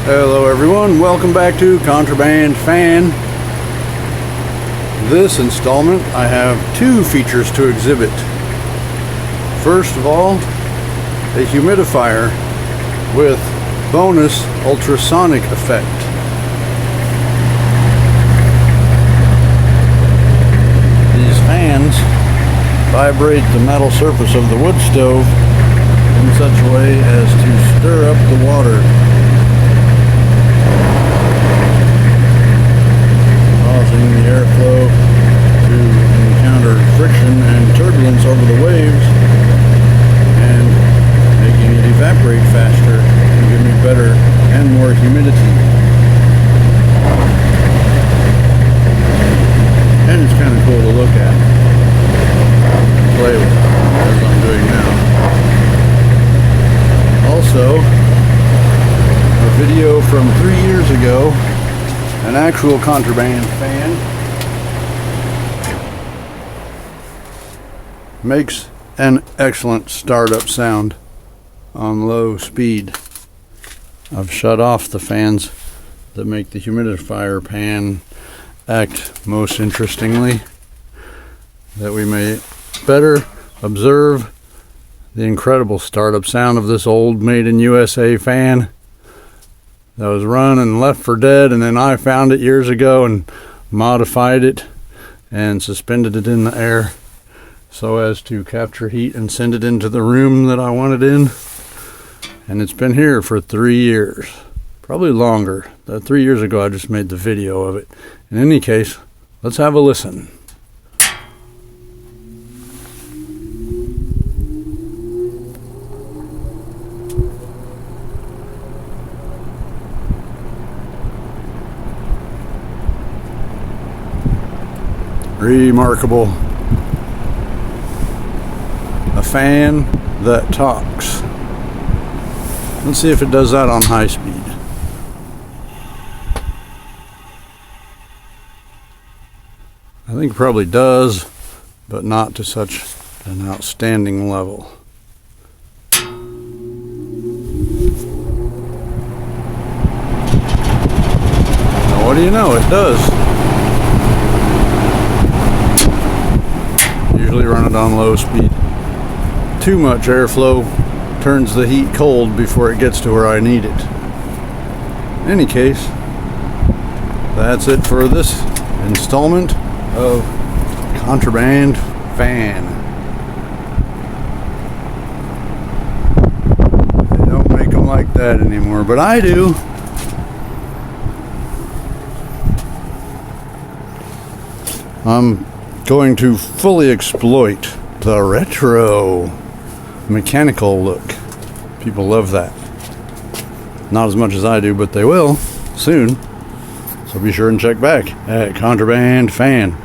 Hello everyone, welcome back to Contraband Fan. This installment I have two features to exhibit. First of all, a humidifier with bonus ultrasonic effect. These fans vibrate the metal surface of the wood stove in such a way as to stir up the water, causing the airflow to encounter friction and turbulence over the waves and making it evaporate faster and give me better and more humidity. And it's kind of cool to look at, play with, as I'm doing now. Also, a video from 3 years ago, an actual Contraband fan makes an excellent startup sound on low speed. I've shut off the fans that make the humidifier pan act most interestingly, that we may better observe the incredible startup sound of this old made in USA fan that was run and left for dead, and then I found it years ago and modified it and suspended it in the air so as to capture heat and send it into the room that I wanted in. And it's been here for 3 years, probably longer. 3 years ago I just made the video of it. In any case, let's have a listen. Remarkable. A fan that talks. Let's see if it does that on high speed. I think it probably does, but not to such an outstanding level. Now, what do you know? It does. Usually run it on low speed. Too much airflow turns the heat cold before it gets to where I need it. In any case, that's it for this installment of Contraband Fan. They don't make them like that anymore, but I do. I'm going to fully exploit the retro mechanical look. People love that. Not as much as I do, but they will soon. So be sure and check back at Contraband Fan.